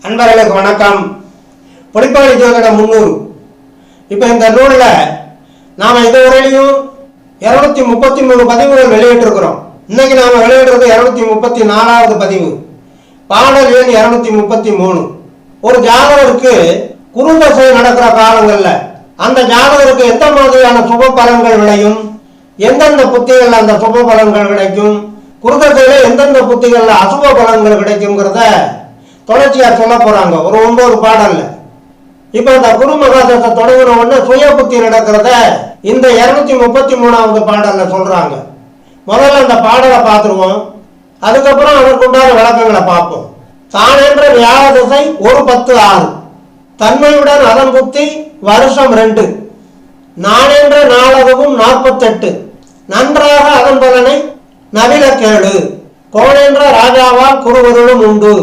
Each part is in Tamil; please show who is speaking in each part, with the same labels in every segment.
Speaker 1: அன்பர்களுக்கு வணக்கம். பொலிப்பாளி ஜோதிடம் 300. இப்போ இந்த நூலில் நாம் இதுவரையிலையும் 233 பதிவுகள் வெளியிட்டிருக்கிறோம். இன்னைக்கு நாம் வெளியிடுறது 234வது பதிவு. பாடல் எண் 233. ஒரு ஜாதகருக்கு குருதசை நடக்கிற காலங்களில் அந்த ஜாதகருக்கு எந்த மாதிரியான சுப பலன்கள் விளையும், எந்தெந்த புத்திகளில் அந்த சுப பலன்கள் கிடைக்கும், குருதசையில எந்தெந்த புத்திகளில் அசுப பலன்கள் கிடைக்குங்கிறத தொடர்ச்சியாக சொல்ல போறாங்க ஒரு 9 பாடல்ல. இப்ப இந்த குரு மகாதசை தொடங்கின உடனே சுய புத்தி நடக்கிறத இந்த 233வது பாடல்ல சொல்றாங்க. முதல்ல அந்த பாடலை பார்த்துருவோம், அதுக்கப்புறம் அதற்குண்டான விளக்கங்களை பார்ப்போம். தானென்ற வியாழ திசை ஒரு 10-6, தன்மையுடன் அதன் புத்தி வருஷம் 2, நானென்ற நாளகவும் 48, நன்றாக அதன் பலனை நவில கேளு, கோணென்ற ராஜாவால் குருவருளும் உண்டு,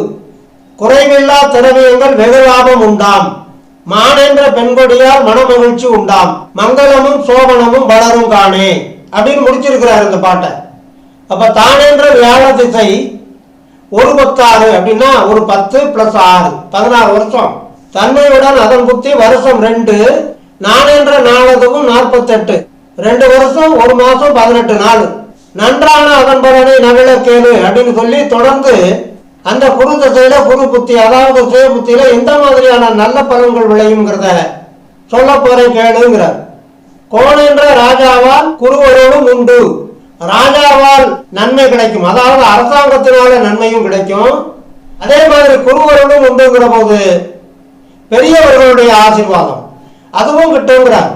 Speaker 1: குறைவில்லா திரவியங்கள் வெகு லாபம் உண்டாம், மானென்ற பெண்கொடியால் மனமகிழ்ச்சி உண்டாம், மங்களமும் சோபனமும் வளரும் காணே அப்படின்னு முடிச்சிருக்கிறார் இந்த பாட்டை. அப்ப தானென்ற வியாழ திசை ஒரு 10-6 அப்படின்னா ஒரு 10 + 6 16 வருஷம், தன்மையுடன் அதன் புத்தி வருஷம் 2, நானென்ற நாளதுவும் 48, 2 வருஷம் 1 மாசம் 18 நாள், நன்றான அதன் பலனை நவில கேளு அப்படின்னு சொல்லி தொடர்ந்து அந்த குரு தசையில குரு புத்தி அதாவது சுய புத்தியில எந்த மாதிரியான நல்ல பலன்கள் விளையுங்கிறத சொல்ல போறேன் கேளுங்கிறார். கோணென்ற ராஜாவால் குருவரோடும் உண்டு, ராஜாவால் நன்மை கிடைக்கும், அதாவது அரசாங்கத்தினால நன்மையும் கிடைக்கும், அதே மாதிரி குருவரோடும் உண்டுங்கிற போது பெரியவர்களுடைய ஆசீர்வாதம் அதுவும் கிட்டுங்கிறார்.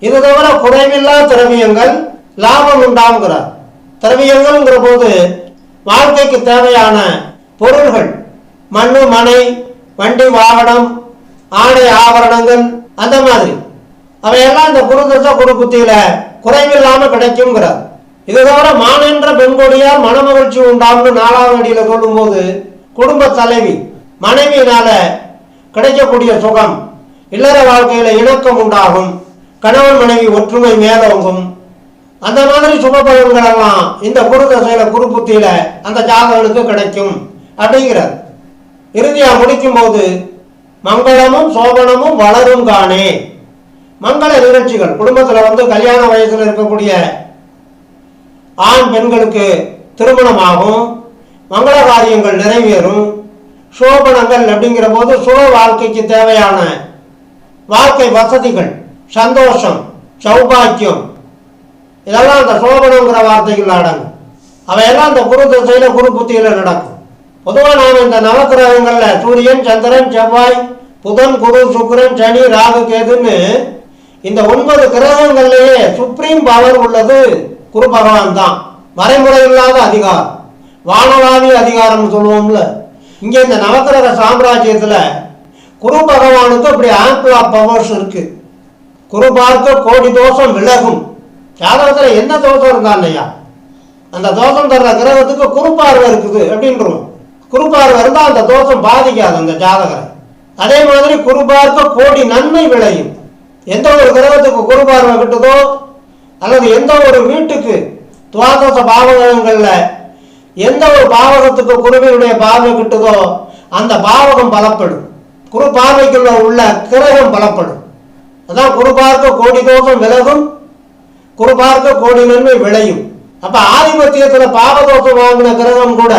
Speaker 1: இது தவிர குறைவில்லா திரவியங்கள் லாபம் உண்டாங்கிறார். திரவியங்கள்ங்கிற போது வாழ்க்கைக்கு தேவையான பொருள்கள், மண்ணு மனை வண்டி வாகனம் ஆடை ஆபரணங்கள் அந்த மாதிரி அவையெல்லாம் இந்த குருதசை குரு புத்தியில குறைவில்லாம கிடைக்குங்கிறார். இது தவிர மானென்ற பெண்கொடியால் மனமகிழ்ச்சி உண்டாம்னு 4வது அடியில சொல்லும் போது குடும்ப தலைவி மனைவியினால கிடைக்கக்கூடிய சுகம், இல்லற வாழ்க்கையில இணக்கம் உண்டாகும், கணவன் மனைவி ஒற்றுமை மேலோங்கும், அந்த மாதிரி சுப பலன்கள் எல்லாம் இந்த குரு தசையில குரு புத்தியில அந்த ஜாதகனுக்கு கிடைக்கும் அப்படிங்கிறார். இறுதியா முடிக்கும் போது மங்களமும் சோபனமும் வளரும் காணே. மங்கள நிகழ்ச்சிகள் குடும்பத்துல கல்யாண வயசுல இருக்கக்கூடிய ஆண் பெண்களுக்கு திருமணமாகும், மங்கள காரியங்கள் நிறைவேறும், சோபனங்கள் அப்படிங்கிற போது சுக வாழ்க்கைக்கு தேவையான வாழ்க்கை வசதிகள், சந்தோஷம், சௌபாக்கியம், இதெல்லாம் அந்த சோபனங்கிற வார்த்தைகள் அடங்கும். அவையெல்லாம் இந்த குரு திசையில குரு புத்தியில நடக்கும். பொதுவாக நாம் இந்த நவக்கிரகங்கள்ல சூரியன், சந்திரன், செவ்வாய், புதன், குரு, சுக்கிரன், சனி, ராகு, கேதுன்னு இந்த 9 கிரகங்கள்லயே சுப்ரீம் பவர் உள்ளது குரு பகவான் தான். வரைமுறை இல்லாத அதிகாரம், வானவாதி அதிகாரம் சொல்லுவோம்ல, இங்க இந்த நவக்கிரக சாம்ராஜ்யத்துல குரு பகவானுக்கு அப்படி ஆம்பிள் ஆஃப் பவர்ஸ் இருக்கு. குரு பார்க்க கோடி தோஷம் விலகும். ஜாதகத்துல என்ன தோஷம் இருந்தா இல்லையா, அந்த தோஷம் தர்ற கிரகத்துக்கு குறுப்பார்வை இருக்குது அப்படின்றோம். குறுப்பார்வை இருந்தா அந்த தோஷம் பாதிக்காது அந்த ஜாதகரை. அதே மாதிரி குரு பார்க்க கோடி நன்மை விளையும். எந்த ஒரு கிரகத்துக்கு குறுபார்வை கிட்டதோ அல்லது எந்த ஒரு வீட்டுக்கு துவாதச பாவகங்கள்ல எந்த ஒரு பாவகத்துக்கு குருவினுடைய பார்வை கிட்டதோ அந்த பாவகம் பலப்படும், குரு பார்வைக்குள்ள உள்ள கிரகம் பலப்படும். அதான் குரு பார்க்க கோடி தோஷம் விலகும், குரு பார்க்க கோடி நன்மை விளையும். அப்ப ஆதிபத்தியத்துல பாவதோஷம் வாங்கின கிரகம் கூட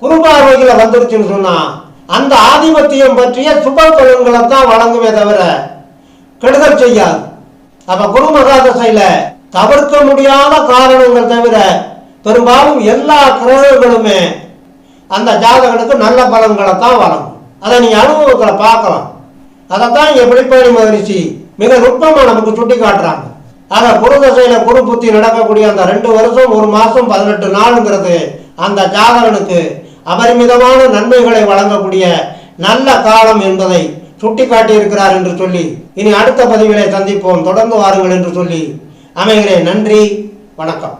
Speaker 1: குரு பார்வைகளை வந்துருச்சுன்னு சொன்னா அந்த ஆதிபத்தியம் பற்றிய சுப பலன்களை தான் வழங்குமே தவிர கெடுதல் செய்யாது. அப்ப குரு மகாதசையில தவிர்க்க முடியாத காரணங்கள் தவிர பெரும்பாலும் எல்லா கிரகங்களுமே அந்த ஜாதகனுக்கு நல்ல பலன்களை தான் வழங்கும். அதை நீ அனுபவத்தில் பார்க்கலாம். அதைத்தான் இங்க வெளிப்பாடி மகிழ்ச்சி மிக நுட்பமா நமக்கு சுட்டி காட்டுறாங்க. ஆக குரு தசையில குரு புத்தி நடக்கக்கூடிய அந்த 2 வருஷம் 1 மாசம் 18 நாளுங்கிறது அந்த ஜாதகனுக்கு அபரிமிதமான நன்மைகளை வழங்கக்கூடிய நல்ல காலம் என்பதை சுட்டி காட்டியிருக்கிறார் என்று சொல்லி இனி அடுத்த பதிவிலே சந்திப்போம். தொடர்ந்து வாருங்கள் என்று சொல்லி அமைகிறேன். நன்றி, வணக்கம்.